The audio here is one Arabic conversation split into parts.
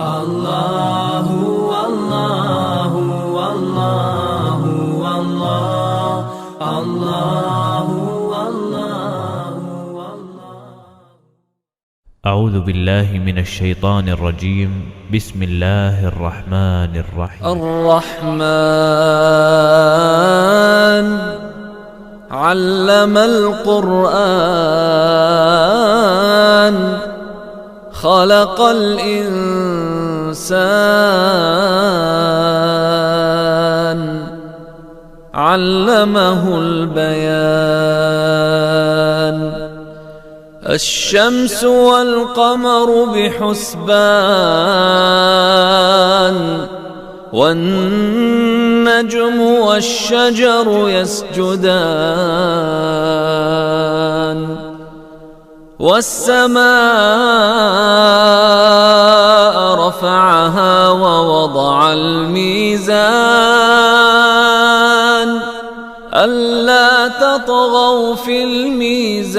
الله والله والله والله الله والله والله. أعوذ بالله من الشيطان الرجيم. بسم الله الرحمن الرحيم. الرحمن علم القرآن خلق الإنسان علمه البيان. الشمس والقمر بحسبان والنجم والشجر يسجدان والسماء رفعها ووضع الميزان ألا تطغوا في الميزان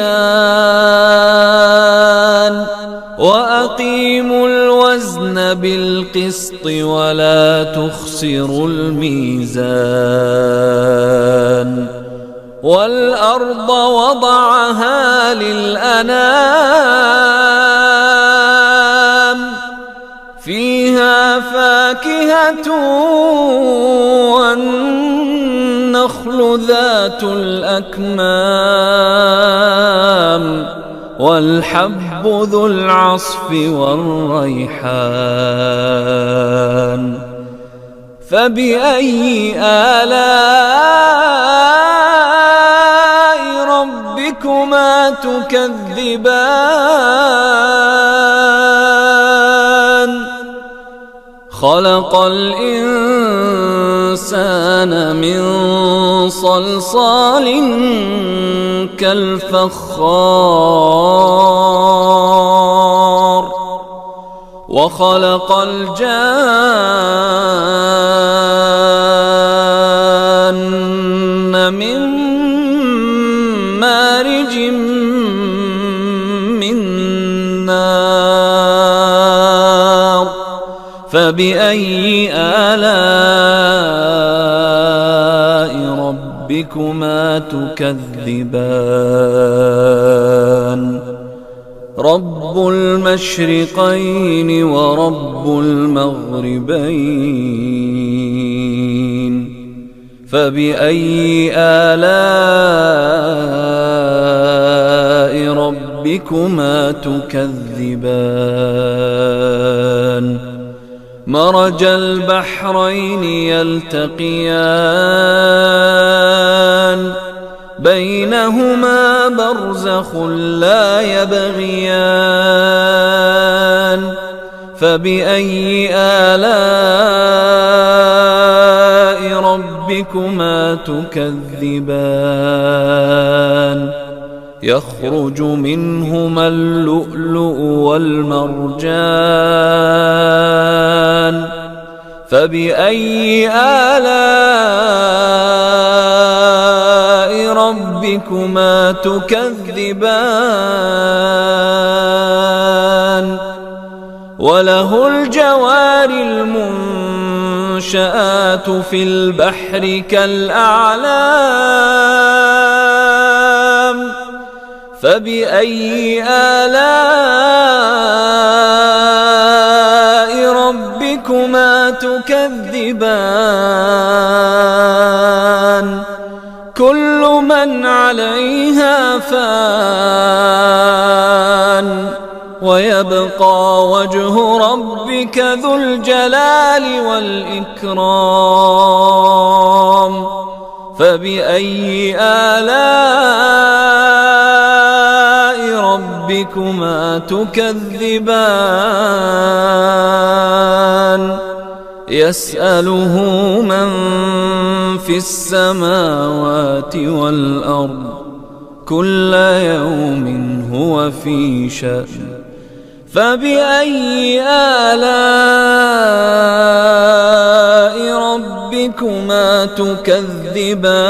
وأقيموا الوزن بالقسط ولا تخسروا الميزان. والأرض وضعها للأنام فيها فاكهة والنخل ذات الأكمام والحب ذو العصف والريحان. فبأي آلاء ربكما تكذبان. خلق الإنسان من صلصال كالفخار وخلق الجان من مارج من نار. فبأي آلاء ربكما تكذبان. رب المشرقين ورب المغربين. فبأي آلاء ربكما تكذبان. مرج البحرين يلتقيان بينهما برزخ لا يبغيان. فبأي آلاء ربكما تكذبان. يخرج منهما اللؤلؤ والمرجان. فبأي آلاء ربكما تكذبان. وله الجوار المنشآت في البحر كالأعلام. فبأي آلاء ربكما تكذبان. كل من عليها فان ويبقى وجه ربك ذو الجلال والإكرام. فبأي آلاء ربكما تكذبان. يسأله من في السماوات والأرض كل يوم هو في شأن. فبأي آلاء ربكما تكذبان.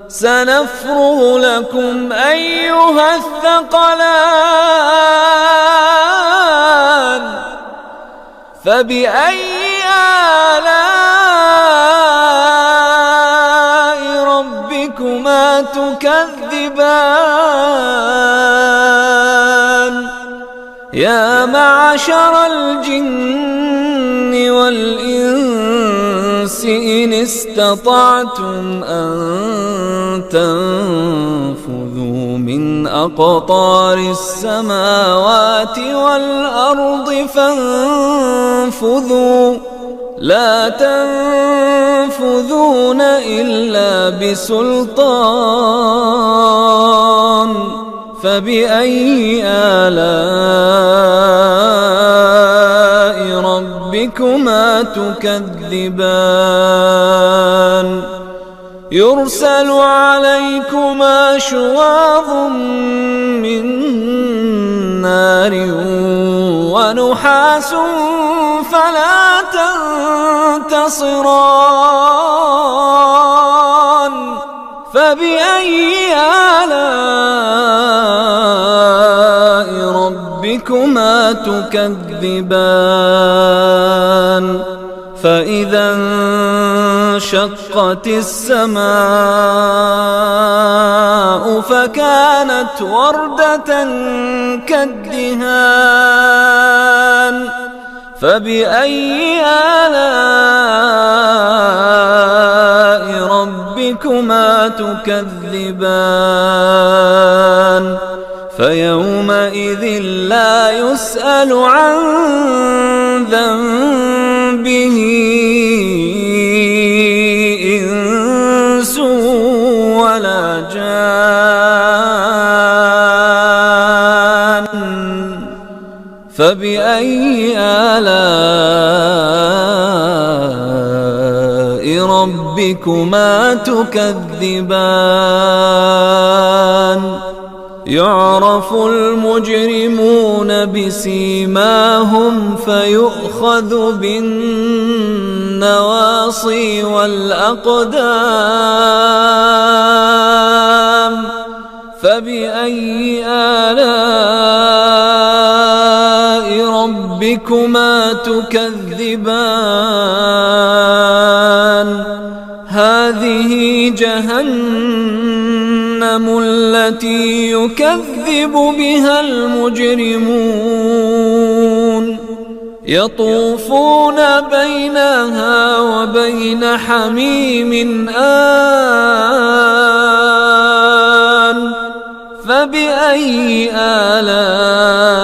سنفرغ لكم أيها الثقلان فبأي آلاء ربكما تكذبان يا معشر الجن والإنس إن استطعتم أن تنفذوا من أقطار السماوات والأرض فانفذوا لا تنفذون إلا بسلطان فبأي آلاء ربكما تكذبان يرسل عليكما شواظ من نار ونحاس فلا تنتصران فبأي آلاء ربكما تكذبان فإذا انشقت السماء فكانت وردة كالدهان فبأي آلاء ربكما تكذبان فيومئذ لا يسأل عن ذنبه إنس ولا جان فبأي آلاء ربكما تكذبان يعرف المجرمون بسيماهم فيؤخذ بالنواصي والأقدام فبأي آلاء ربكما تكذبان هذه جهنم التي يكذب بها المجرمون يطوفون بينها وبين حميم آن فبأي آلاء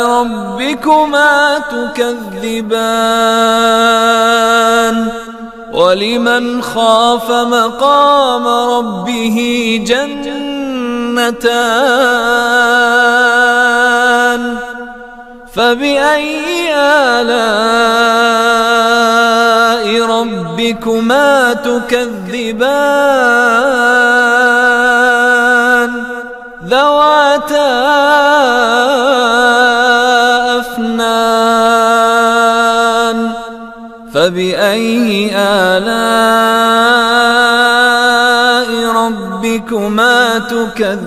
ربكما تكذبان ولمن خاف مقام ربه جنتان فبأي آلاء ربكما تكذبان ذواتا أفنان فبأي آلاء ربكما تكذبان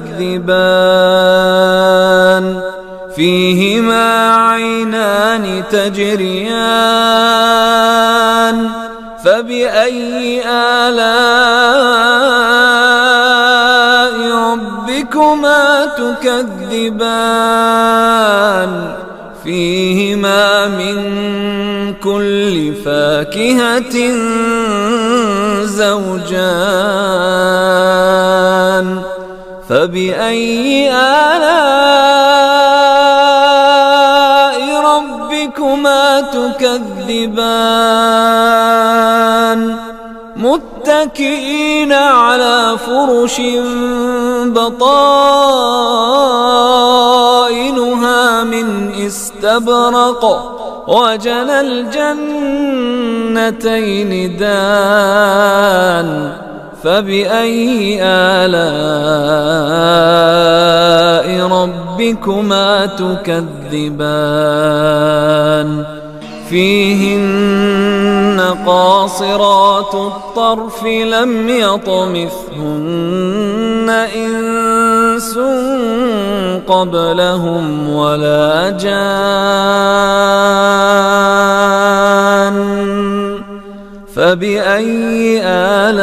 فيهما عينان تجريان فبأي آلاء ربكما تكذبان فيهما من كل فاكهة زوجان فبأي آلاء ربكما تكذبان متكئين على فرش بطائنها من استبرق وجنى الجنتين دان فبأي آلاء ربكما تكذبان فيهن قاصرات الطرف لم يطمثهن إنس قبلهم ولا جان فبأي آلاء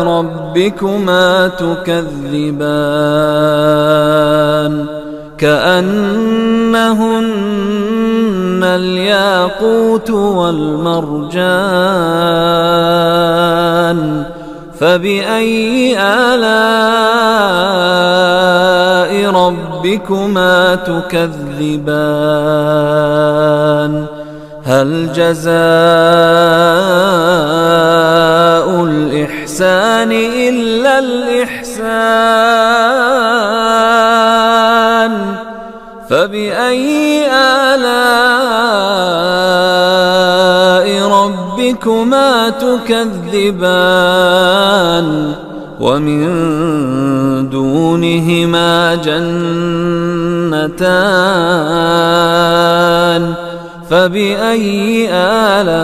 ربكما تكذبان كأنهن الياقوت والمرجان فبأي آلاء ربكما تكذبان هل جزاء الإحسان إلا الإحسان فبأي آلاء ربكما تكذبان ومن دونهما جنتان فبأي آلاء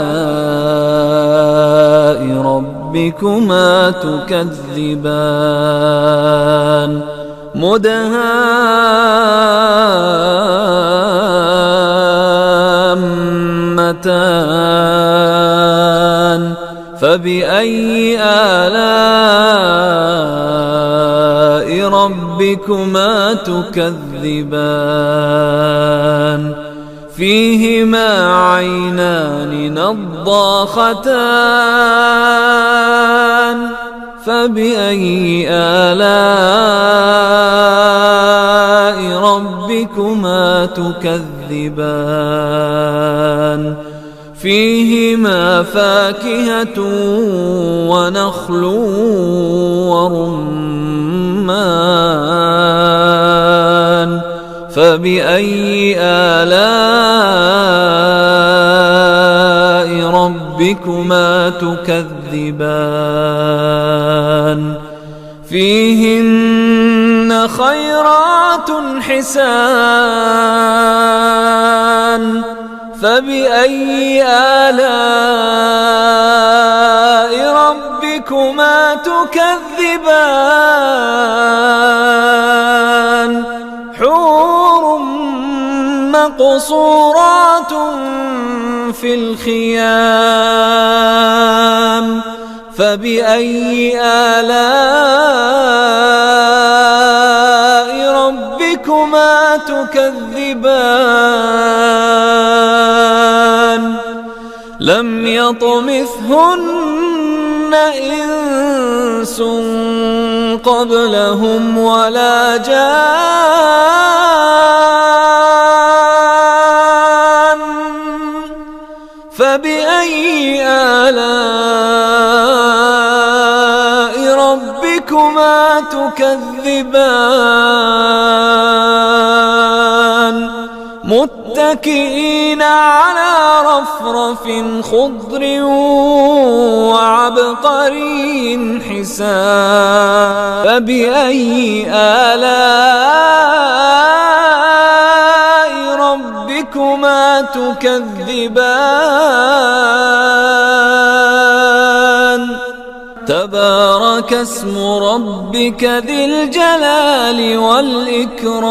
ربكما تكذبان مدهامتان فبأي آلاء ربكما تكذبان فيهما عينان نضاختان فبأي آلاء ربكما تكذبان فيهما فاكهة ونخل ورمان فبأي آلاء ربكما تكذبان فيهن خيرات حسان فبأي آلاء ربكما تكذبان حور مقصورات في الخيام فبأي آلاء ربكما تكذبان لم يطمثهن إنس قبلهم ولا جان فبأي آلاء ربكما تكذبان متكئين على رفرف خضر وعبقري حسان فبأي آلاء ربكما تكذبان تبارك اسم ربك ذي الجلال والإكرام